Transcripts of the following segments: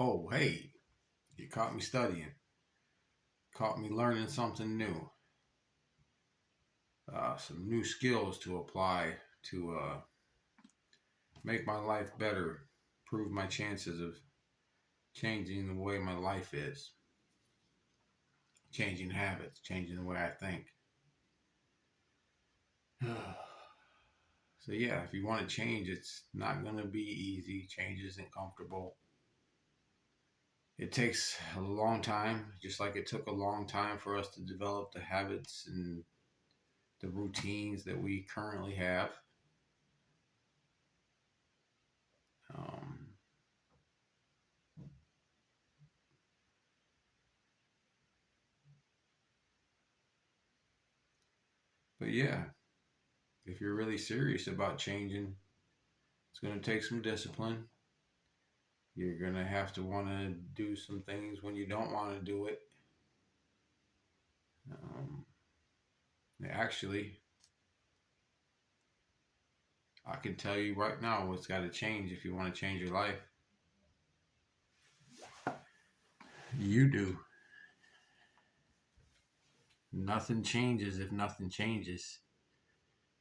Oh, hey, you caught me studying, caught me learning something new, some new skills to apply to make my life better, improve my chances of changing the way my life is, changing habits, changing the way I think. So, yeah, if you want to change, it's not going to be easy. Change isn't comfortable. It takes a long time, just like it took a long time for us to develop the habits and the routines that we currently have. Um, but yeah, if you're really serious about changing, it's going to take some discipline. You're going to have to want to do some things when you don't want to do it. Um, actually, I can tell you right now what's got to change if you want to change your life. You do. Nothing changes if nothing changes.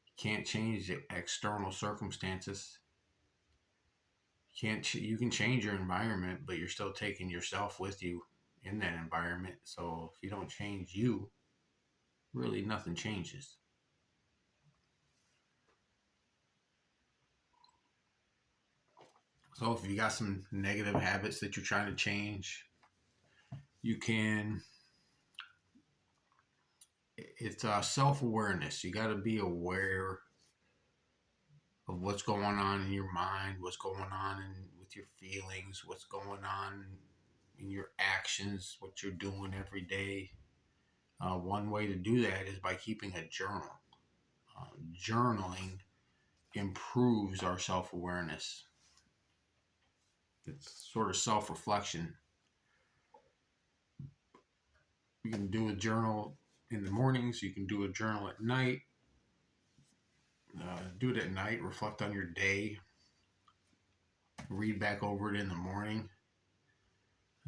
You can't change the external circumstances. You can change your environment, but you're still taking yourself with you in that environment. So if you don't change you, really nothing changes. So if you got some negative habits that you're trying to change, you can. It's self-awareness. You got to be aware of what's going on in your mind, what's going on with your feelings, what's going on in your actions, what you're doing every day. One way to do that is by keeping a journal. Journaling improves our self-awareness. It's sort of self-reflection. You can do a journal in the mornings. You can do a journal at night. Do it at night. Reflect on your day. Read back over it in the morning.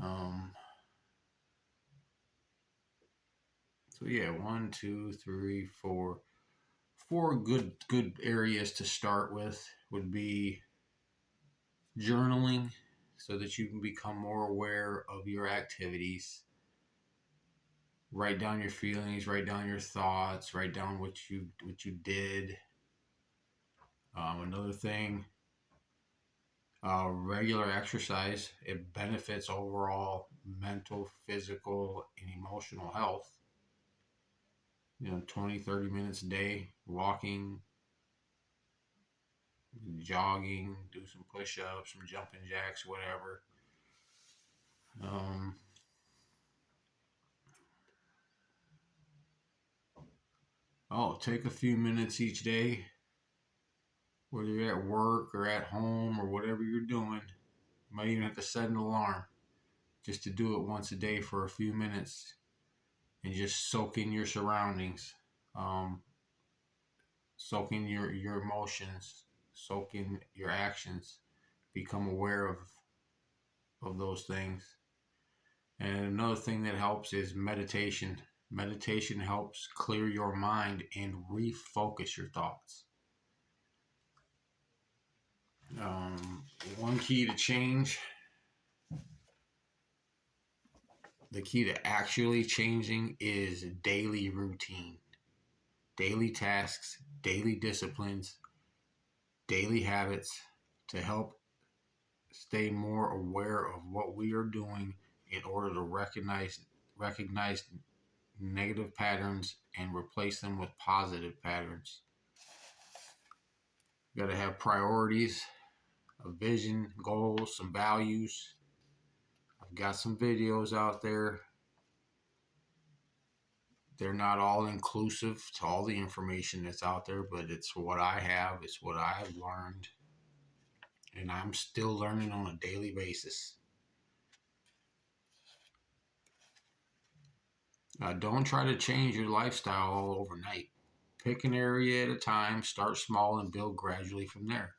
Um, so yeah, one, two, three, four. Four good areas to start with would be journaling, so that you can become more aware of your activities. Write down your feelings. Write down your thoughts. Write down what you did. Another thing, regular exercise. It benefits overall mental, physical, and emotional health. 20, 30 minutes a day, walking, jogging, do some push-ups, some jumping jacks, whatever. Um, take a few minutes each day, whether you're at work or at home or whatever you're doing. You might even have to set an alarm just to do it once a day for a few minutes and just soak in your surroundings, um, soak in your emotions, soak in your actions, become aware of those things. And another thing that helps is meditation. Meditation helps clear your mind and refocus your thoughts. One key to change, the key to actually changing is daily routine, daily tasks, daily disciplines, daily habits to help stay more aware of what we are doing in order to recognize negative patterns and replace them with positive patterns. You got to have priorities, a vision, goals, some values. I've got some videos out there. They're not all inclusive to all the information that's out there, but it's what I have, it's what I've learned, and I'm still learning on a daily basis. Don't try to change your lifestyle all overnight. Pick an area at a time, start small, and build gradually from there.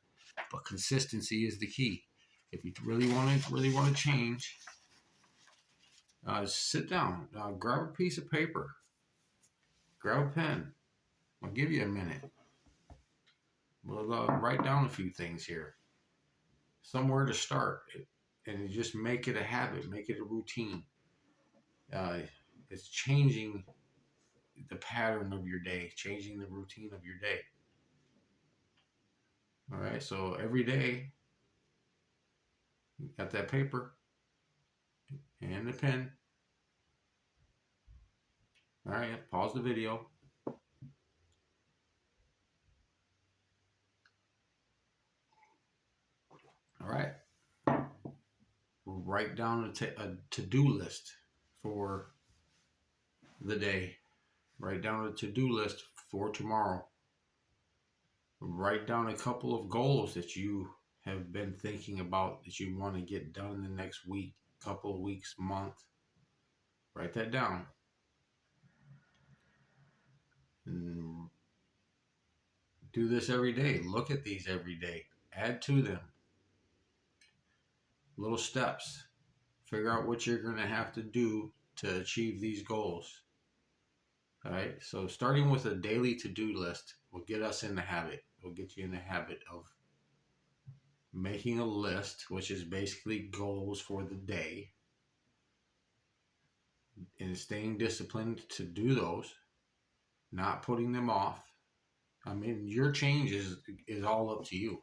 But consistency is the key. If you really want to change, sit down, grab a piece of paper, grab a pen. I'll give you a minute. We'll write down a few things here, somewhere to start, and you just make it a habit, make it a routine. Uh, it's changing the pattern of your day, changing the routine of your day. All right, so every day, you got that paper and the pen. All right, pause the video. All right, write down a to-do list for the day. Write down a to-do list for tomorrow. Write down a couple of goals that you have been thinking about that you want to get done in the next week, couple of weeks, month. Write that down. And do this every day. Look at these every day. Add to them. Little steps. Figure out what you're going to have to do to achieve these goals. All right. So starting with a daily to-do list will get us in the habit. Will get you in the habit of making a list, which is basically goals for the day, and staying disciplined to do those, not putting them off. I mean, your change is all up to you.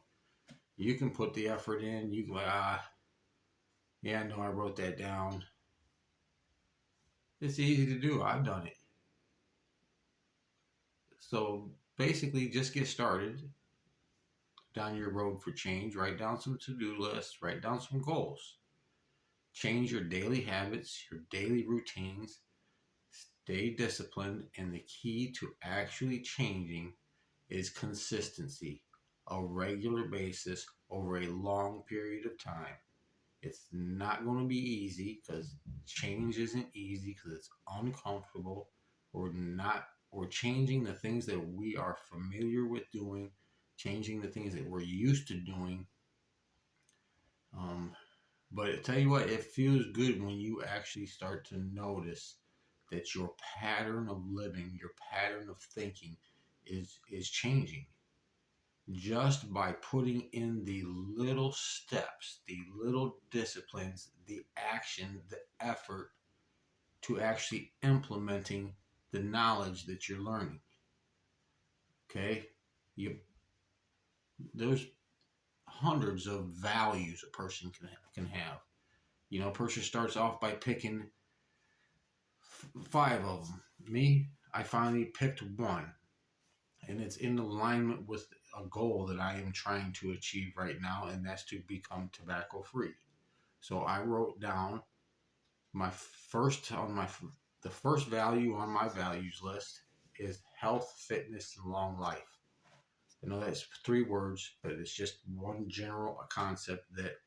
You can put the effort in. You can yeah, no, I wrote that down. It's easy to do. I've done it. So basically, just get started down your road for change. Write down some to-do lists. Write down some goals. Change your daily habits, your daily routines. Stay disciplined. And the key to actually changing is consistency, a regular basis over a long period of time. It's not going to be easy because change isn't easy because it's uncomfortable. We're changing the things that we are familiar with doing, changing the things that we're used to doing. But I tell you what, it feels good when you actually start to notice that your pattern of living, your pattern of thinking is changing just by putting in the little steps, the little disciplines, the action, the effort to actually implementing the knowledge that you're learning. Okay? There's hundreds of values a person can have. You know, a person starts off by picking five of them. Me, I finally picked one, and it's in alignment with a goal that I am trying to achieve right now, and that's to become tobacco free. So I wrote down the first value on my values list is health, fitness, and long life. I know that's three words, but it's just one general concept that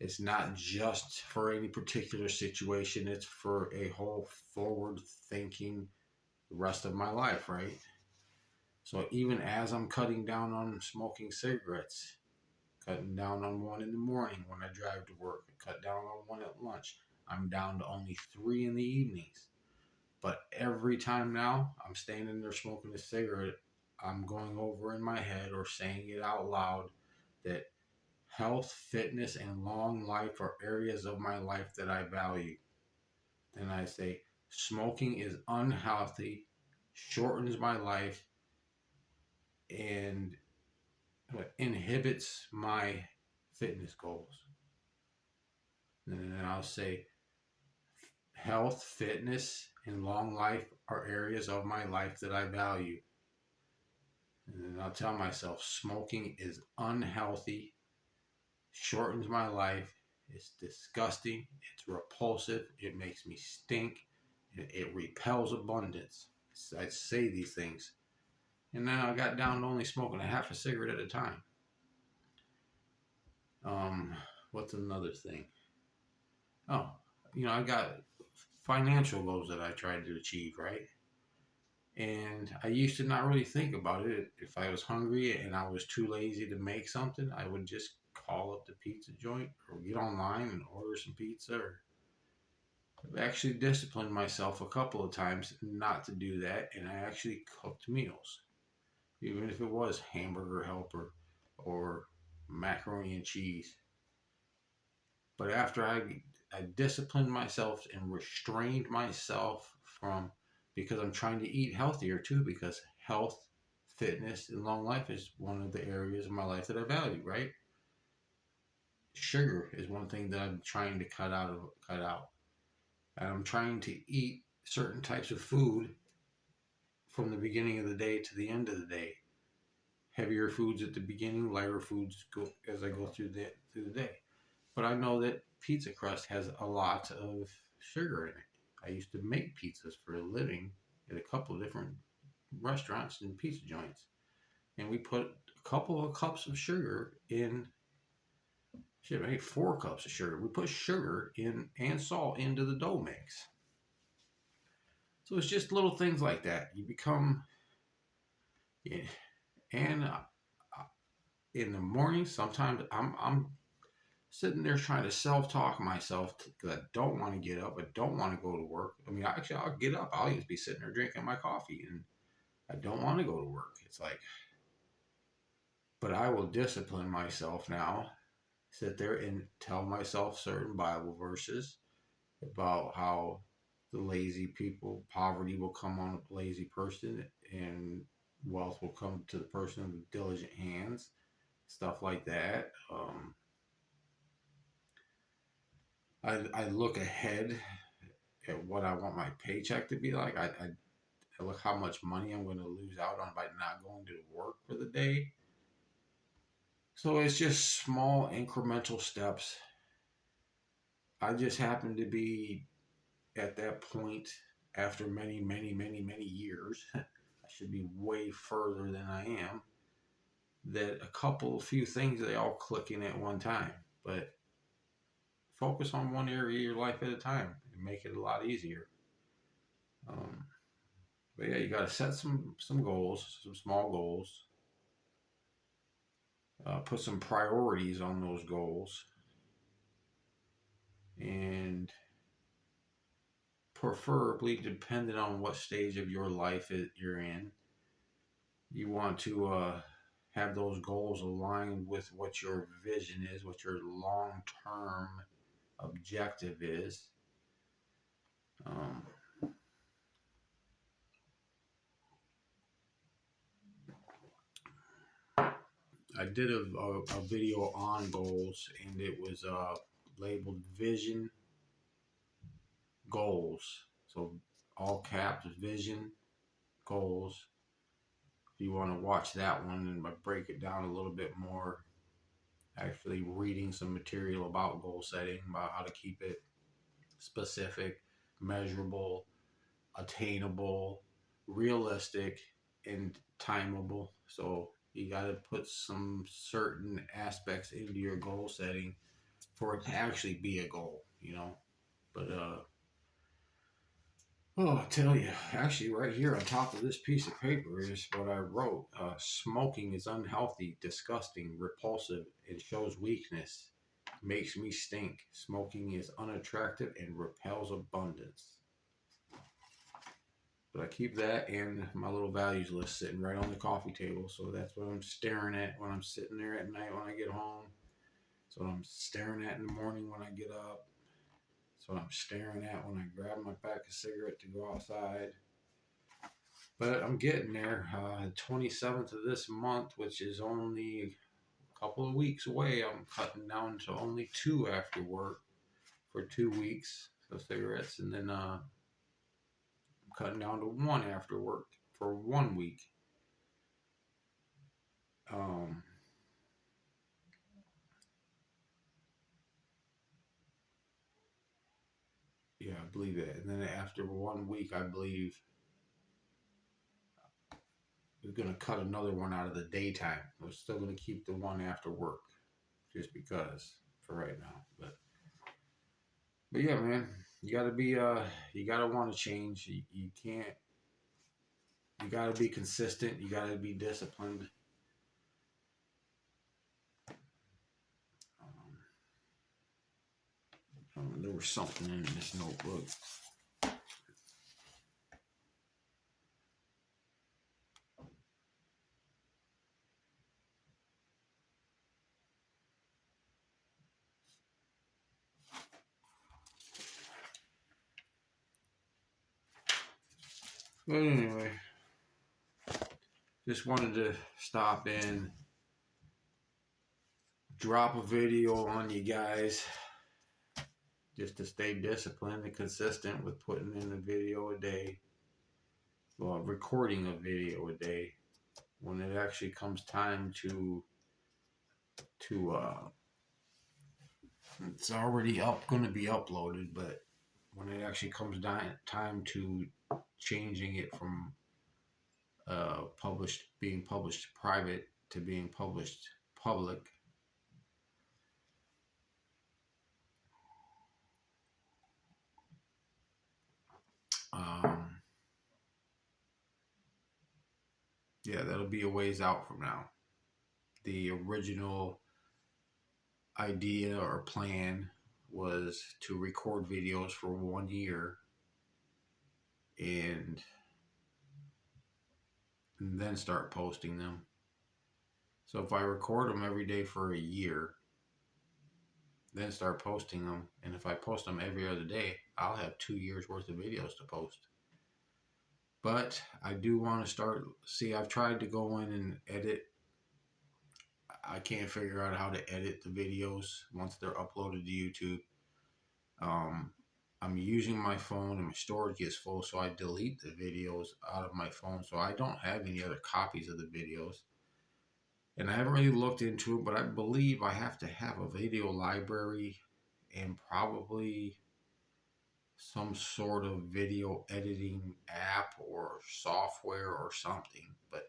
it's not just for any particular situation. It's for a whole forward thinking the rest of my life, right? So even as I'm cutting down on smoking cigarettes, cutting down on one in the morning when I drive to work, cut down on one at lunch, I'm down to only three in the evenings. But every time now I'm standing there smoking a cigarette, I'm going over in my head or saying it out loud that health, fitness, and long life are areas of my life that I value. Then I say, smoking is unhealthy, shortens my life, and inhibits my fitness goals. And then I'll say, health, fitness, and long life are areas of my life that I value. And then I'll tell myself, smoking is unhealthy, shortens my life, it's disgusting, it's repulsive, it makes me stink, it repels abundance. I say these things. And then I got down to only smoking a half a cigarette at a time. What's another thing? Oh, I got financial goals that I tried to achieve, right? And I used to not really think about it. If I was hungry and I was too lazy to make something, I would just call up the pizza joint or get online and order some pizza. Or I've actually disciplined myself a couple of times not to do that, and I actually cooked meals, even if it was hamburger helper or macaroni and cheese. But after I disciplined myself and restrained myself from, because I'm trying to eat healthier too, because health, fitness, and long life is one of the areas of my life that I value, right? Sugar is one thing that I'm trying to cut out. And I'm trying to eat certain types of food from the beginning of the day to the end of the day. Heavier foods at the beginning, lighter foods go as I go through the day. But I know that pizza crust has a lot of sugar in it. I used to make pizzas for a living at a couple of different restaurants and pizza joints. And we put a couple of cups of sugar in, shit, maybe 4 cups of sugar. We put sugar in and salt into the dough mix. So it's just little things like that. You become, yeah. And in the morning, sometimes I'm sitting there trying to self-talk myself because I don't want to get up. I don't want to go to work. I mean, actually, I'll get up. I'll just be sitting there drinking my coffee, and I don't want to go to work. It's like, but I will discipline myself now. Sit there and tell myself certain Bible verses about how the lazy people, poverty will come on a lazy person, and wealth will come to the person with diligent hands, stuff like that. I look ahead at what I want my paycheck to be like. I look how much money I'm going to lose out on by not going to work for the day. So it's just small incremental steps. I just happen to be at that point after many, many, many, many years. I should be way further than I am. That a few things, they all click in at one time. But focus on one area of your life at a time and make it a lot easier. But yeah, you got to set some goals, some small goals. Put some priorities on those goals, and preferably, depending on what stage of your life you're in, you want to have those goals aligned with what your vision is, what your long-term objective is. Um, I did a video on goals, and it was labeled Vision Goals. So all caps, Vision Goals. If you want to watch that one and break it down a little bit more, actually reading some material about goal setting, about how to keep it specific, measurable, attainable, realistic, and timeable. So you got to put some certain aspects into your goal setting for it to actually be a goal, you know. But oh, I tell you, actually, right here on top of this piece of paper is what I wrote. Smoking is unhealthy, disgusting, repulsive, and shows weakness. Makes me stink. Smoking is unattractive and repels abundance. But I keep that and my little values list sitting right on the coffee table. So that's what I'm staring at when I'm sitting there at night when I get home. So what I'm staring at in the morning when I get up. So what I'm staring at when I grab my pack of cigarette to go outside. But I'm getting there. 27th of this month, which is only a couple of weeks away, I'm cutting down to only 2 after work for 2 weeks of cigarettes. And then I'm cutting down to 1 after work for 1 week. Um, yeah, I believe that. And then after 1 week, I believe we're going to cut another one out of the daytime. We're still going to keep the 1 after work just because for right now. But yeah, man, you got to be, you got to want to change. You can't, you got to be consistent. You got to be disciplined. There was something in this notebook. But anyway, just wanted to stop in, drop a video on you guys, just to stay disciplined and consistent with putting in a video a day. Well, recording a video a day. When it actually comes time to it's already going to be uploaded, but when it actually comes time to changing it from being published private to being published public, um, yeah, that'll be a ways out from now. The original idea or plan was to record videos for 1 year and then start posting them. So if I record them every day for a year, then start posting them, and if I post them every other day, I'll have 2 years worth of videos to post. But I do want to start. See, I've tried to go in and edit. I can't figure out how to edit the videos once they're uploaded to YouTube. I'm using my phone and my storage gets full, so I delete the videos out of my phone, so I don't have any other copies of the videos. And I haven't really looked into it, but I believe I have to have a video library and probably some sort of video editing app or software or something. But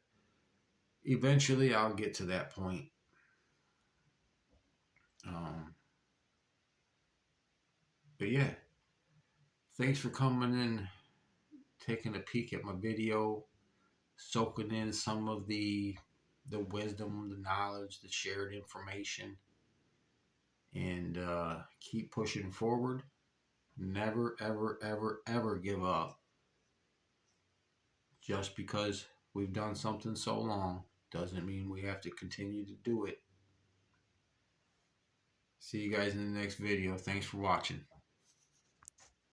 eventually I'll get to that point. But yeah, thanks for coming in, taking a peek at my video, soaking in some of the wisdom, the knowledge, the shared information, and keep pushing forward. Never, ever, ever, ever give up. Just because we've done something so long doesn't mean we have to continue to do it. See you guys in the next video. Thanks for watching.